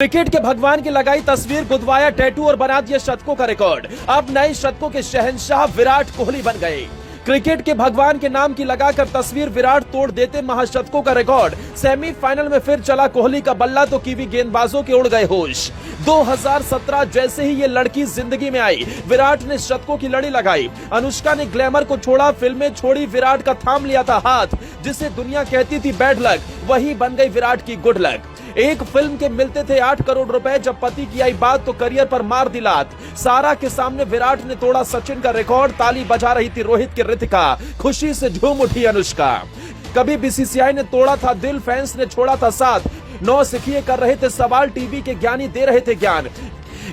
Cricket के भगवान की लगाई तस्वीर, गुदवाया टैटू और बना दिया शतकों का रिकॉर्ड। अब नए शतकों के शहंशाह विराट कोहली बन गए। क्रिकेट के भगवान के नाम की लगाकर तस्वीर, विराट तोड़ देते महाशतकों का रिकॉर्ड। सेमीफाइनल में फिर चला कोहली का बल्ला तो कीवी गेंदबाजों के उड़ गए होश। 2017 जैसे ही ये लड़की जिंदगी में आई, विराट ने शतकों की लड़ी लगाई। अनुष्का ने ग्लैमर को छोड़ा, फिल्में छोड़ी, विराट का थाम लिया था हाथ। जिसे दुनिया कहती थी बैड लक, वही बन गई विराट की गुड लक। एक फिल्म के मिलते थे 8 करोड़ रुपए, जब पति की आई बात तो करियर पर मार दी लात। सारा के सामने विराट ने तोड़ा सचिन का रिकॉर्ड, ताली बजा रही थी रोहित की रितिका, खुशी से झूम उठी अनुष्का। कभी बीसीसीआई ने तोड़ा था दिल, फैंस ने छोड़ा था साथ। नौसिखिए कर रहे थे सवाल, टीवी के ज्ञानी दे रहे थे ज्ञान।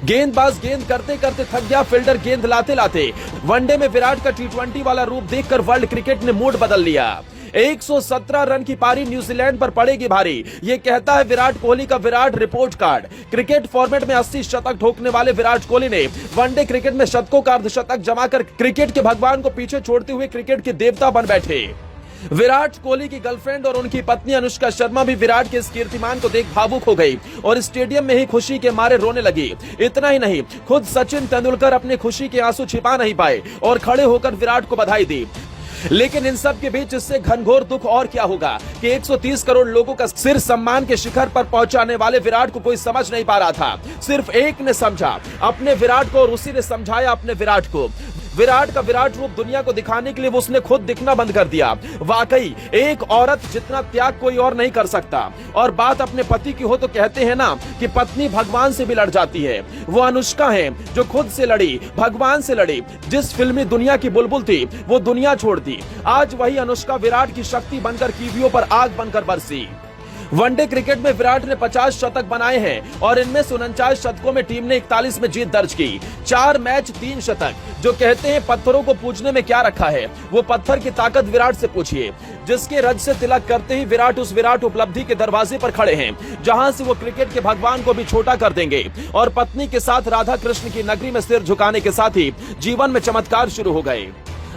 गेंदबाज गेंद करते करते थक गया, फील्डर गेंद लाते लाते। वनडे में विराट का T20 वाला रूप देखकर वर्ल्ड क्रिकेट ने मूड बदल लिया। 117 रन की पारी न्यूजीलैंड पर पड़ेगी भारी, ये कहता है विराट कोहली का Virat report card. Cricket format में 80 शतक ठोकने वाले विराट कोहली ने वनडे क्रिकेट में शतकों का अर्धशतक जमाकर क्रिकेट के भगवान को पीछे छोड़ते हुए क्रिकेट के देवता बन बैठे। विराट कोहली की गर्लफ्रेंड और उनकी पत्नी अनुष्का शर्मा भी विराट के इस कीर्तिमान को देख भावुक हो गई और स्टेडियम में ही खुशी के मारे रोने लगी। इतना ही नहीं, खुद सचिन तेंदुलकर अपने खुशी के आंसू छिपा नहीं पाए और खड़े होकर विराट को बधाई दी। लेकिन इन सब के बीच इससे घनघोर दुख और क्या होगा कि 130 करोड़ लोगों का सिर सम्मान के शिखर पर पहुंचाने वाले विराट को कोई समझ नहीं पा रहा था। सिर्फ एक ने समझा अपने विराट को और उसी ने समझाया अपने विराट को। विराट का विराट रूप दुनिया को दिखाने के लिए वो उसने खुद दिखना बंद कर दिया। वाकई एक औरत जितना त्याग कोई और नहीं कर सकता। और बात अपने पति की हो तो कहते हैं ना कि पत्नी भगवान से भी लड़ जाती है। वो अनुष्का है जो खुद से लड़ी, भगवान से लड़ी। जिस फिल्मी दुनिया की बुलबुल थी वो दुनिया छोड़ दी। आज वही अनुष्का विराट की शक्ति बनकर कीवियों पर आग बनकर बरसी। वनडे क्रिकेट में विराट ने 50 शतक बनाए हैं और इनमें से 49 शतकों में टीम ने 41 में जीत दर्ज की। 4 मैच 3 शतक। जो कहते हैं पत्थरों को पूजने में क्या रखा है, वो पत्थर की ताकत विराट से पूछिए। जिसके रज से तिलक करते ही विराट उस विराट उपलब्धि के दरवाजे पर खड़े हैं जहां से वो क्रिकेट के भगवान को भी छोटा कर देंगे और पत्नी के साथ राधा कृष्ण की नगरी में सिर झुकाने के साथ ही जीवन में चमत्कार शुरू हो गए।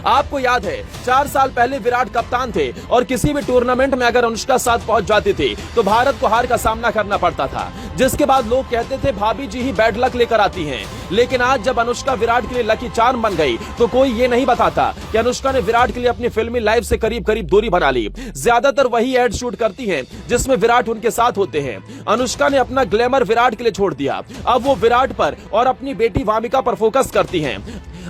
आपको याद है 4 साल पहले विराट कप्तान थे और किसी भी टूर्नामेंट में अगर अनुष्का साथ पहुंच जाती थी तो भारत को हार का सामना करना पड़ता था, जिसके बाद लोग कहते थे भाभी जी ही बैड लक लेकर आती हैं। लेकिन आज जब अनुष्का विराट के लिए लकी चार्म बन गई तो कोई ये नहीं बताता कि अनुष्का ने विराट के लिए अपनी फिल्मी लाइफ से करीब करीब दूरी बना ली। ज्यादातर वही एड शूट करती हैं जिसमें विराट उनके साथ होते हैं। अनुष्का ने अपना ग्लैमर विराट के लिए छोड़ दिया। अब वो विराट पर और अपनी बेटी वामिका पर फोकस करती हैं।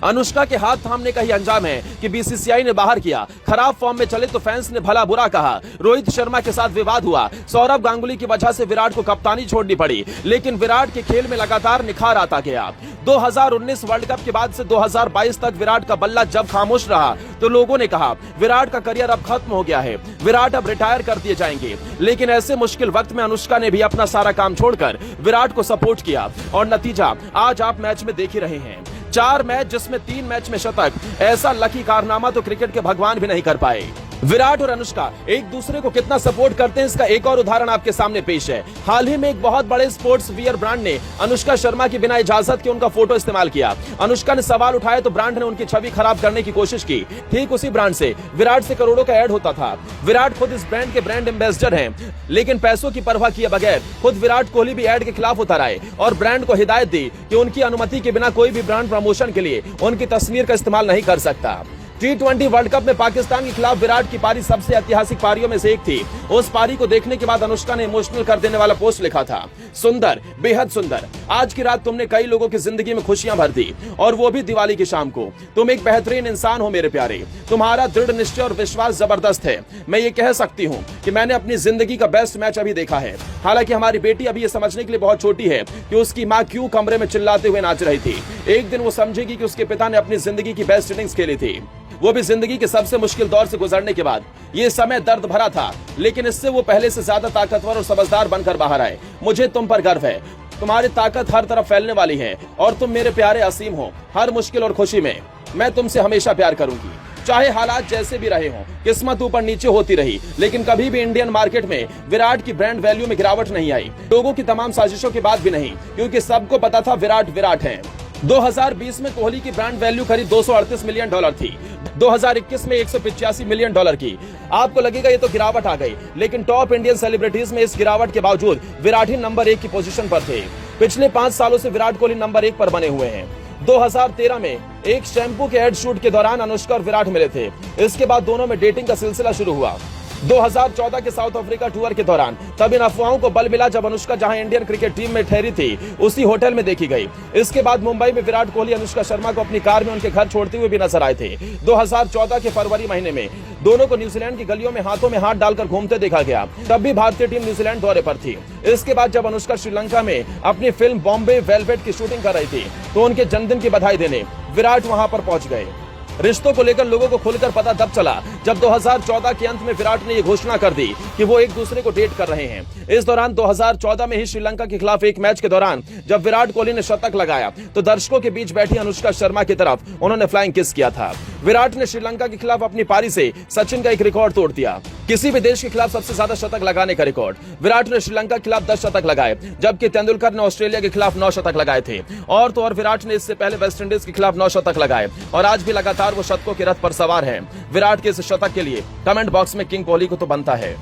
अनुष्का के हाथ थामने का ही अंजाम है कि बीसीसीआई ने बाहर किया। खराब फॉर्म में चले तो फैंस ने भला बुरा कहा। रोहित शर्मा के साथ विवाद हुआ। सौरव गांगुली की वजह से विराट को कप्तानी छोड़नी पड़ी। लेकिन विराट के खेल में लगातार निखार आता गया। 2019 वर्ल्ड कप के बाद से 2022 तक विराट का बल्ला जब खामोश रहा तो लोगों ने कहा विराट का करियर अब खत्म हो गया है, विराट अब रिटायर कर दिए जाएंगे। लेकिन ऐसे मुश्किल वक्त में अनुष्का ने भी अपना सारा काम छोड़कर विराट को सपोर्ट किया और नतीजा आज आप मैच में देख ही रहे हैं। 4 मैच जिसमें 3 मैच में शतक। ऐसा लकी कारनामा तो क्रिकेट के भगवान भी नहीं कर पाए। विराट और अनुष्का एक दूसरे को कितना सपोर्ट करते हैं इसका एक और उदाहरण आपके सामने पेश है। हाल ही में एक बहुत बड़े स्पोर्ट्स वियर ब्रांड ने अनुष्का शर्मा की बिना इजाजत के उनका फोटो इस्तेमाल किया। अनुष्का ने सवाल उठाया तो ब्रांड ने उनकी छवि खराब करने की कोशिश की। ठीक उसी ब्रांड से विराट से करोड़ों का ऐड होता था। विराट खुद इस ब्रांड के ब्रांड एम्बेसडर हैं, लेकिन पैसों की परवाह किए बगैर खुद विराट कोहली भी ऐड के खिलाफ उतर आए और ब्रांड को हिदायत दी कि उनकी अनुमति के बिना कोई भी ब्रांड प्रमोशन के लिए उनकी तस्वीर का इस्तेमाल नहीं कर सकता। T20 वर्ल्ड कप में पाकिस्तान के खिलाफ विराट की पारी सबसे ऐतिहासिक पारियों में से एक थी। उस पारी को देखने के बाद अनुष्का ने इमोशनल कर देने वाला पोस्ट लिखा था। सुंदर, बेहद सुंदर। आज की रात तुमने कई लोगों की जिंदगी में खुशियां भर दी और वो भी दिवाली की शाम को। तुम एक बेहतरीन इंसान हो मेरे प्यारे। तुम्हारा दृढ़ निश्चय और विश्वास जबरदस्त है। मैं ये कह सकती हूँ कि मैंने अपनी जिंदगी का बेस्ट मैच अभी देखा है। हालांकि हमारी बेटी अभी ये समझने के लिए बहुत छोटी है कि उसकी माँ क्यों कमरे में चिल्लाते हुए नाच रही थी। एक दिन वो समझेगी कि उसके पिता ने अपनी जिंदगी की बेस्ट इनिंग्स खेली थी, वो भी जिंदगी के सबसे मुश्किल दौर से गुजरने के बाद। ये समय दर्द भरा था, लेकिन इससे वो पहले से ज्यादा ताकतवर और समझदार बनकर बाहर आए। मुझे तुम पर गर्व है। तुम्हारी ताकत हर तरफ फैलने वाली है और तुम मेरे प्यारे असीम हो। हर मुश्किल और खुशी में मैं तुमसे हमेशा प्यार करूंगी, चाहे हालात जैसे भी रहे हों। किस्मत ऊपर नीचे होती रही, लेकिन कभी भी इंडियन मार्केट में विराट की ब्रांड वैल्यू में गिरावट नहीं आई। लोगों की तमाम साजिशों के बाद भी नहीं, क्योंकि सबको पता था विराट विराट है। 2020 में कोहली की ब्रांड वैल्यू करीब $238 मिलियन थी। 2021 में $185 मिलियन की। आपको लगेगा ये तो गिरावट आ गई, लेकिन टॉप इंडियन सेलिब्रिटीज में इस गिरावट के बावजूद विराट ही नंबर 1 की पोजीशन पर थे। पिछले 5 सालों से विराट कोहली नंबर 1 पर बने हुए हैं। 2013 में एक शैम्पू के एड शूट के दौरान अनुष्का और विराट मिले थे। इसके बाद दोनों में डेटिंग का सिलसिला शुरू हुआ। 2014 के साउथ अफ्रीका टूर के दौरान तब इन अफवाहों को बल मिला जब अनुष्का जहां इंडियन क्रिकेट टीम में ठहरी थी उसी होटल में देखी गई। इसके बाद मुंबई में विराट कोहली अनुष्का शर्मा को अपनी कार में उनके घर छोड़ते हुए भी नजर आए थे। 2014 के फरवरी महीने में दोनों को न्यूजीलैंड की गलियों में हाथों में हाथ डालकर घूमते देखा गया। तब भी भारतीय टीम न्यूजीलैंड दौरे पर थी। इसके बाद जब अनुष्का श्रीलंका में अपनी फिल्म बॉम्बे वेलवेट की शूटिंग कर रही थी तो उनके जन्मदिन की बधाई देने विराट वहां पर पहुंच गए। रिश्तों को लेकर लोगों को खुलकर पता तब चला जब 2014 के अंत में विराट ने यह घोषणा कर दी कि वो एक दूसरे को डेट कर रहे हैं। इस दौरान 2014 में ही श्रीलंका के खिलाफ एक मैच के दौरान जब विराट कोहली ने शतक लगाया तो दर्शकों के बीच बैठी अनुष्का शर्मा की तरफ उन्होंने फ्लाइंग किस किया था। विराट ने श्रीलंका के खिलाफ अपनी पारी से सचिन का एक रिकॉर्ड तोड़ दिया, किसी भी देश के खिलाफ सबसे ज्यादा शतक लगाने का रिकॉर्ड। विराट ने श्रीलंका के खिलाफ 10 शतक लगाए, जबकि तेंदुलकर ने ऑस्ट्रेलिया के खिलाफ 9 शतक लगाए थे। और तो और विराट ने इससे पहले वेस्टइंडीज के खिलाफ 9 शतक लगाए और आज भी लगातार वो शतकों के रथ पर सवार हैं। विराट के इस शतक के लिए कमेंट बॉक्स में किंग कोहली को तो बनता है।